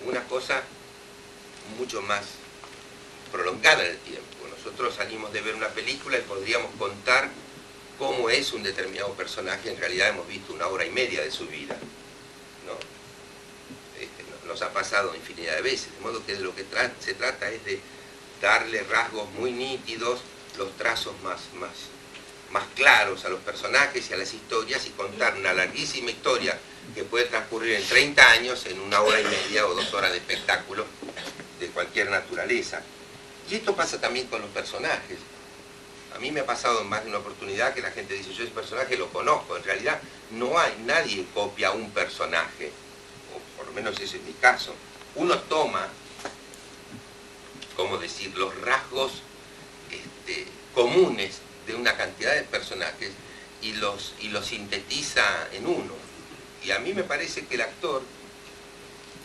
una cosa mucho más prolongada en el tiempo. Nosotros salimos de ver una película y podríamos contar cómo es un determinado personaje. En realidad hemos visto 1 hora y media de su vida, ¿no? Nos ha pasado infinidad de veces, de modo que de lo que se trata es de darle rasgos muy nítidos, los trazos más claros a los personajes y a las historias, y contar una larguísima historia que puede transcurrir en 30 años en 1 hora y media o 2 horas de espectáculo de cualquier naturaleza. Y esto pasa también con los personajes. A mí me ha pasado en más de una oportunidad que la gente dice, yo ese personaje lo conozco. En realidad nadie copia un personaje, o por lo menos ese es mi caso. Uno toma, ¿cómo decir?, los rasgos comunes de una cantidad de personajes y los sintetiza en uno. Y a mí me parece que el actor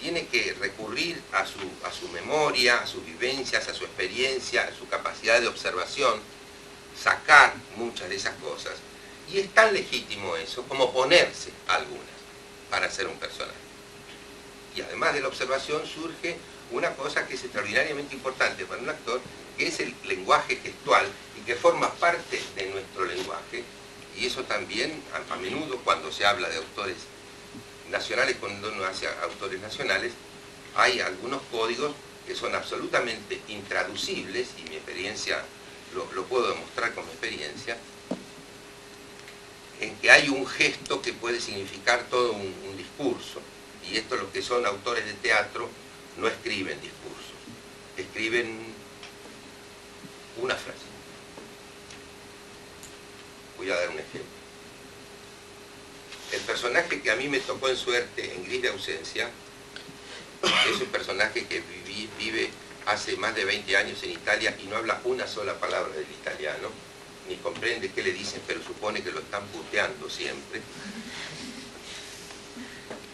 tiene que recurrir a su memoria, a sus vivencias, a su experiencia, a su capacidad de observación, sacar muchas de esas cosas. Y es tan legítimo eso como ponerse algunas para hacer un personaje. Y además de la observación surge una cosa que es extraordinariamente importante para un actor, que es el lenguaje gestual, y que forma parte de nuestro lenguaje. Y eso también, a menudo, cuando se habla de autores nacionales, cuando uno hace autores nacionales, hay algunos códigos que son absolutamente intraducibles, y mi experiencia lo puedo demostrar con mi experiencia, en que hay un gesto que puede significar todo un discurso. Y esto, los que son autores de teatro no escriben discursos, escriben una frase. Voy a dar un ejemplo. El personaje que a mí me tocó en suerte en Gris de ausencia es un personaje que vive hace más de 20 años en Italia y no habla una sola palabra del italiano, ni comprende qué le dicen, pero supone que lo están puteando siempre.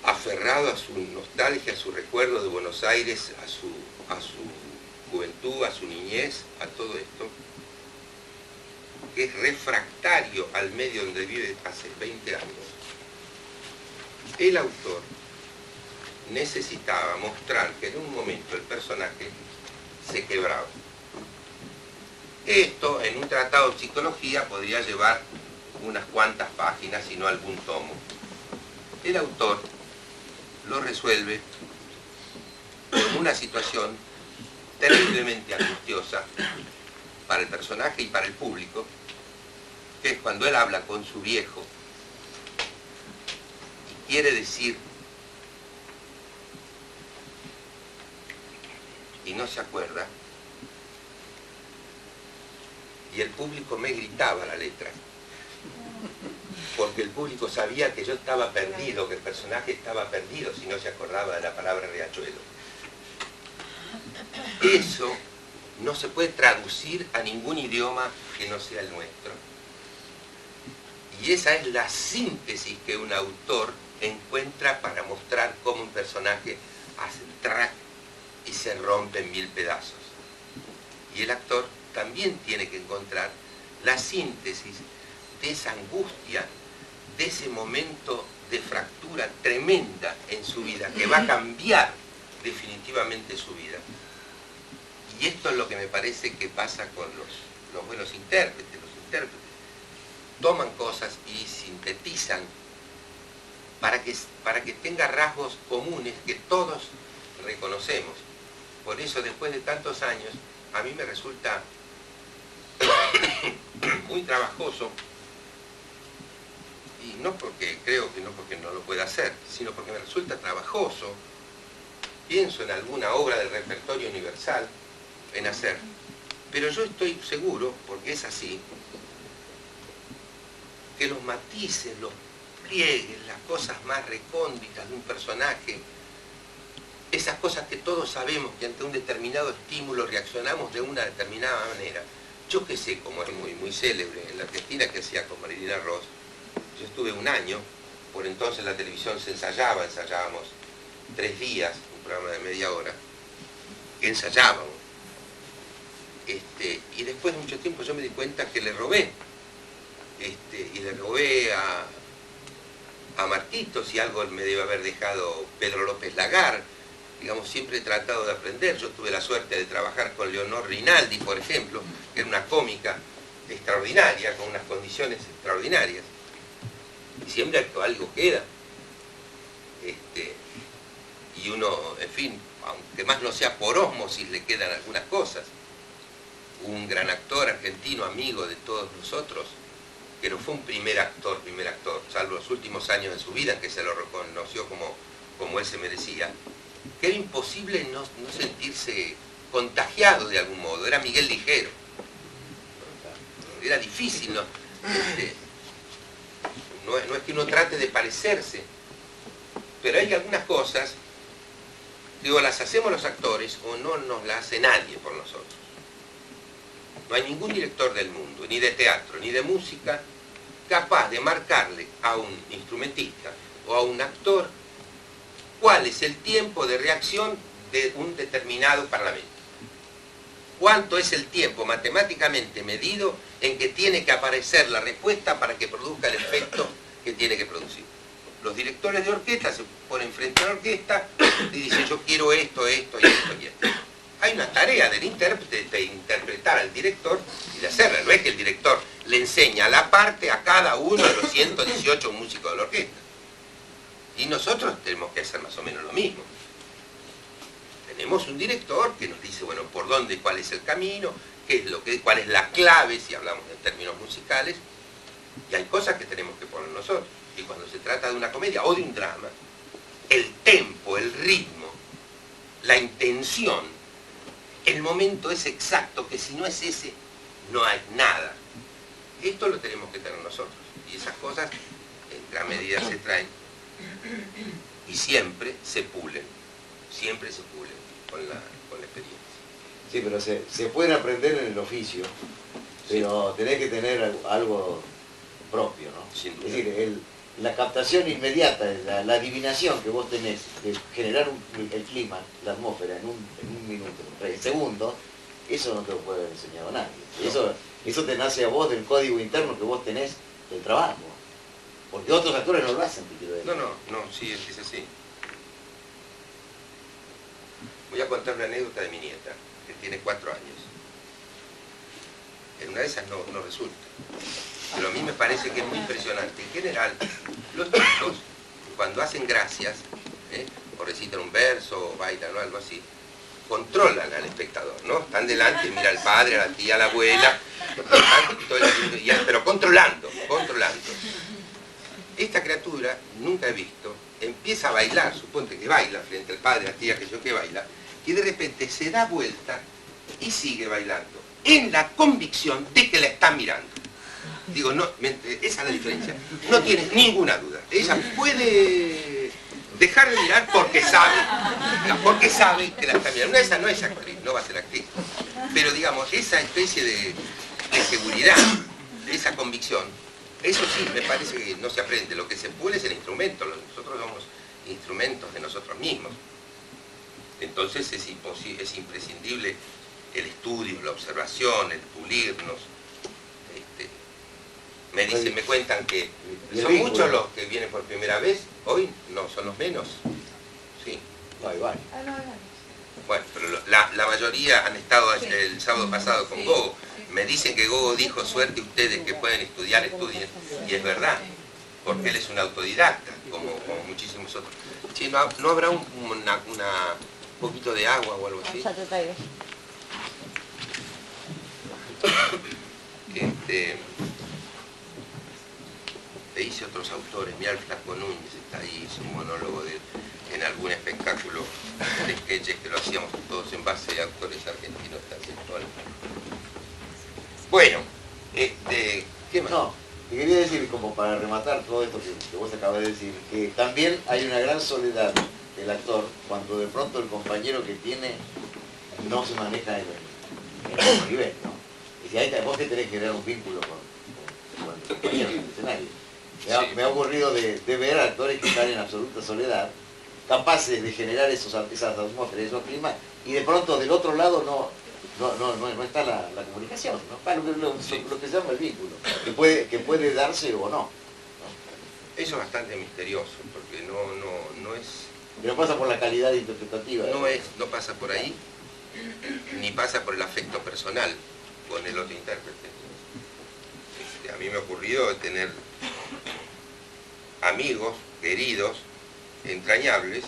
Aferrado a su nostalgia, a su recuerdo de Buenos Aires, a su juventud, a su niñez, a todo esto, que es refractario al medio donde vive hace 20 años. El autor necesitaba mostrar que en un momento el personaje se quebraba. Esto, en un tratado de psicología, podría llevar unas cuantas páginas, si no algún tomo. El autor lo resuelve con una situación terriblemente angustiosa para el personaje y para el público, que es cuando él habla con su viejo y quiere decir y no se acuerda, y el público me gritaba la letra, porque el público sabía que yo estaba perdido, que el personaje estaba perdido si no se acordaba de la palabra riachuelo. Eso no se puede traducir a ningún idioma que no sea el nuestro. Y esa es la síntesis que un autor encuentra para mostrar cómo un personaje hace track y se rompe en 1000 pedazos. Y el actor también tiene que encontrar la síntesis de esa angustia, de ese momento de fractura tremenda en su vida, que va a cambiar definitivamente su vida. Y esto es lo que me parece que pasa con los buenos intérpretes. Los intérpretes toman cosas y sintetizan para que tenga rasgos comunes que todos reconocemos. Por eso, después de tantos años, a mí me resulta muy trabajoso, y no porque creo que no, porque no lo pueda hacer, sino porque me resulta trabajoso, pienso en alguna obra del repertorio universal, en hacer, pero yo estoy seguro, porque es así, que los matices, los pliegues, las cosas más recónditas de un personaje, esas cosas que todos sabemos que ante un determinado estímulo reaccionamos de una determinada manera. Yo que sé, como es muy célebre en la Argentina, que hacía con Marilina Ross, yo estuve 1 año, por entonces la televisión se ensayábamos 3 días, un programa de media hora, que ensayábamos. Y después de mucho tiempo yo me di cuenta que le robé. Y le robé a Marquitos, y algo me debe haber dejado Pedro López Lagar, digamos, siempre he tratado de aprender. Yo tuve la suerte de trabajar con Leonor Rinaldi, por ejemplo, que era una cómica extraordinaria, con unas condiciones extraordinarias. Y siempre algo queda. Y uno, en fin, aunque más no sea por ósmosis, le quedan algunas cosas. Un gran actor argentino, amigo de todos nosotros, que no fue un primer actor, salvo los últimos años de su vida, en que se lo reconoció como él se merecía, que era imposible no sentirse contagiado de algún modo. Era Miguel Ligero. Era difícil, ¿no? No es que uno trate de parecerse, pero hay algunas cosas que o las hacemos los actores o no nos las hace nadie por nosotros. No hay ningún director del mundo, ni de teatro, ni de música, capaz de marcarle a un instrumentista o a un actor cuál es el tiempo de reacción de un determinado parlamento. ¿Cuánto es el tiempo matemáticamente medido en que tiene que aparecer la respuesta para que produzca el efecto que tiene que producir? Los directores de orquesta se ponen frente a la orquesta y dicen: yo quiero esto, esto y esto y esto. Hay una tarea del intérprete de interpretar al director y de hacerla. No es que el director le enseña la parte a cada uno de los 118 músicos de la orquesta. Y nosotros tenemos que hacer más o menos lo mismo. Tenemos un director que nos dice, bueno, por dónde, cuál es el camino, cuál es la clave, si hablamos en términos musicales, y hay cosas que tenemos que poner nosotros. Y cuando se trata de una comedia o de un drama, el tempo, el ritmo, la intención, el momento es exacto, que si no es ese, no hay nada. Esto lo tenemos que tener nosotros. Y esas cosas, en gran medida, se traen y siempre se pulen con la experiencia. Sí, pero se puede aprender en el oficio, pero tenés que tener algo propio, ¿no? Sin duda. Es decir, la captación inmediata, la adivinación que vos tenés de generar el clima, la atmósfera en un minuto, en 3 segundos, eso no te lo puede haber enseñado nadie. No. Eso te nace a vos del código interno que vos tenés del trabajo. Porque otros actores no lo hacen, te quiero decir. No, sí, es así. Voy a contar una anécdota de mi nieta, que tiene 4 años. En una de esas no resulta. Pero a mí me parece que es muy impresionante. En general, los chicos, cuando hacen gracias, o recitan un verso, o bailan o algo así, controlan al espectador, ¿no? Están delante, mira al padre, a la tía, a la abuela, pero controlando. Esta criatura, nunca he visto, empieza a bailar, suponte que baila frente al padre, a la tía, que baila, y de repente se da vuelta y sigue bailando, en la convicción de que la está mirando. Digo, no, esa es la diferencia. No tienes ninguna duda. Ella puede dejar de mirar porque sabe que la está mirando. Esa no es actriz, no va a ser actriz. Pero digamos, esa especie de seguridad, de esa convicción, eso sí, me parece que no se aprende. Lo que se pule es el instrumento. Nosotros somos instrumentos de nosotros mismos. Entonces es imprescindible el estudio, la observación, el pulirnos. Me cuentan que son muchos los que vienen por primera vez, hoy no, son los menos. Sí. Vale. Bueno, pero la mayoría han estado el sábado pasado con Gogo. Me dicen que Gogo dijo: suerte ustedes que pueden estudiar, estudien. Y es verdad, porque él es un autodidacta, como muchísimos otros. Sí, ¿no habrá un poquito de agua o algo así? Te hice otros autores, mirá el Flaco Núñez, está ahí, hizo un monólogo en algún espectáculo de sketches que lo hacíamos todos en base a autores argentinos transexuales. Bueno, ¿qué más? No, te quería decir, como para rematar todo esto que vos acabas de decir, que también hay una gran soledad del actor cuando de pronto el compañero que tiene no se maneja en el mismo nivel, ¿no? Y si vos te tenés que crear un vínculo con el compañero del escenario. Me ha ocurrido de ver actores que están en absoluta soledad, capaces de generar esas atmósferas, esos climas, y de pronto del otro lado no está la comunicación, ¿no? Lo que se llama el vínculo, que puede darse o no. Eso es bastante misterioso, porque no es Que no pasa por la calidad interpretativa. No pasa por ahí, ni pasa por el afecto personal con el otro intérprete. A mí me ha ocurrido tener amigos, queridos, entrañables,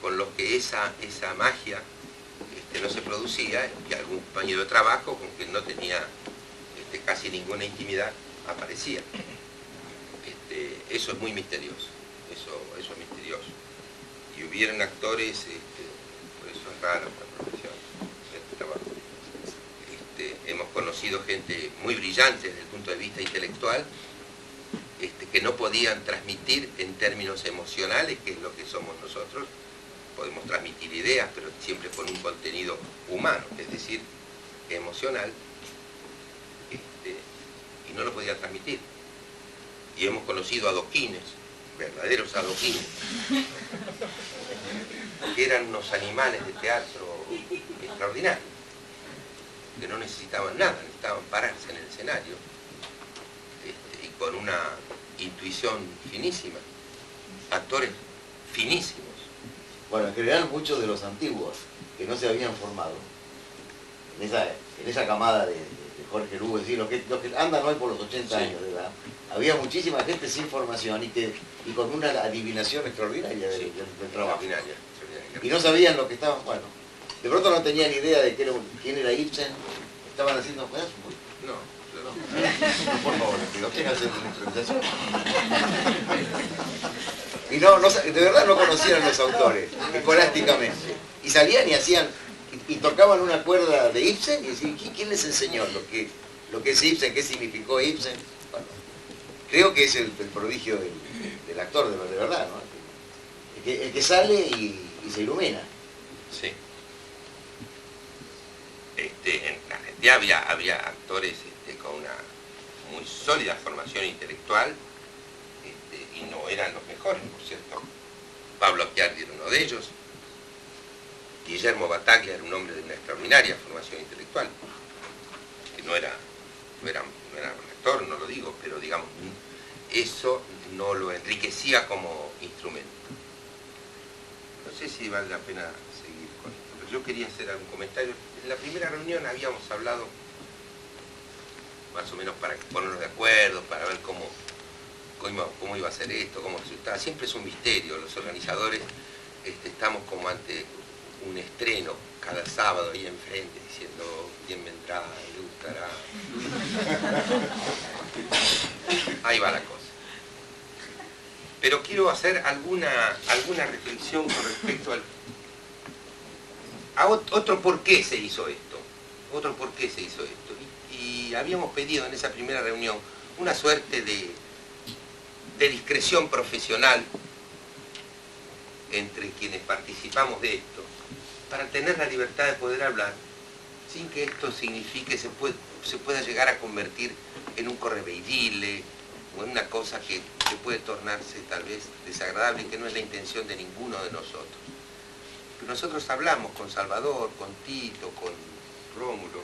con los que esa magia no se producía, y algún compañero de trabajo con quien no tenía casi ninguna intimidad aparecía. Eso es muy misterioso, eso es misterioso. Y hubieron actores, por eso es raro la profesión, este trabajo. Hemos conocido gente muy brillante desde el punto de vista intelectual, que no podían transmitir en términos emocionales, que es lo que somos nosotros. Podemos transmitir ideas, pero siempre con un contenido humano, es decir, emocional, y no lo podían transmitir. Y hemos conocido adoquines, verdaderos adoquines, que eran unos animales de teatro extraordinarios, que no necesitaban nada, necesitaban pararse en el escenario, y con una intuición finísima, actores finísimos. Bueno, en general muchos de los antiguos que no se habían formado, en esa camada de Jorge Lugo, es decir, los que andan hoy por los 80 años de edad, había muchísima gente sin formación y con una adivinación extraordinaria del trabajo. Y no sabían lo que estaban, bueno, de pronto no tenían idea de quién era Ibsen, estaban haciendo pedazos. No, por favor, que no tengas hacer una improvisación. Y de verdad no conocían a los autores, escolásticamente. Y salían y hacían, y tocaban una cuerda de Ibsen y decían, ¿quién les enseñó lo que es Ibsen, qué significó Ibsen? Bueno, creo que es el prodigio del actor, de verdad, ¿no? El que sale y se ilumina. Sí. En Argentina había actores con una muy sólida formación intelectual, y no eran los mejores, por cierto. Pablo Acchiardi era uno de ellos. Guillermo Battaglia era un hombre de una extraordinaria formación intelectual, que no era un actor, no lo digo, pero digamos, eso no lo enriquecía como instrumento. No sé si vale la pena seguir con esto, pero yo quería hacer algún comentario. En la primera reunión habíamos hablado, más o menos para ponernos de acuerdo, para ver cómo iba a ser esto, cómo resultaba. Siempre es un misterio, los organizadores estamos como ante un estreno cada sábado ahí enfrente, diciendo quién vendrá, le gustará. Ahí va la cosa. Pero quiero hacer alguna reflexión con respecto a otro por qué se hizo esto. Otro por qué se hizo esto. Y habíamos pedido en esa primera reunión una suerte de discreción profesional entre quienes participamos de esto, para tener la libertad de poder hablar sin que esto signifique se pueda llegar a convertir en un correveidile o en una cosa que puede tornarse tal vez desagradable y que no es la intención de ninguno de nosotros. Pero nosotros hablamos con Salvador, con Tito, con Rómulo,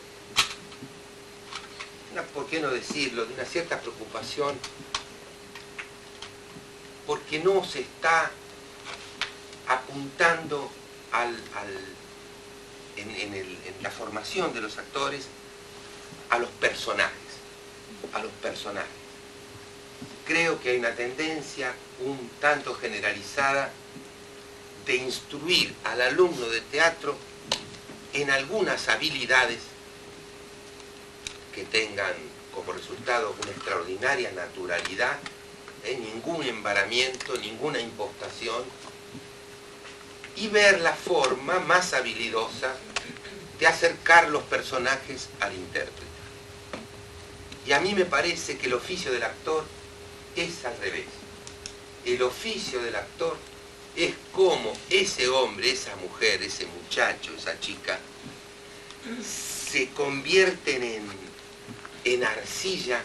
¿por qué no decirlo?, de una cierta preocupación porque no se está apuntando en la formación de los actores a los personajes. Creo que hay una tendencia un tanto generalizada de instruir al alumno de teatro en algunas habilidades que tengan como resultado una extraordinaria naturalidad, ningún embaramiento, ninguna impostación, y ver la forma más habilidosa de acercar los personajes al intérprete. Y a mí me parece que el oficio del actor es al revés. El oficio del actor es como ese hombre, esa mujer, ese muchacho, esa chica, se convierten en arcilla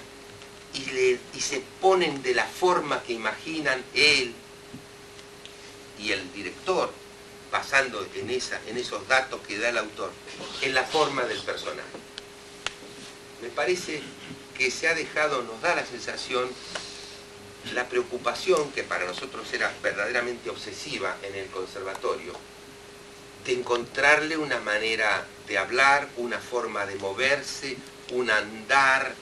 y se ponen de la forma que imaginan él y el director, basando en esos datos que da el autor, en la forma del personaje. Me parece que se ha dejado, nos da la sensación la preocupación que para nosotros era verdaderamente obsesiva en el conservatorio, de encontrarle una manera de hablar, una forma de moverse, un andar,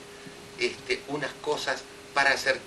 unas cosas para hacer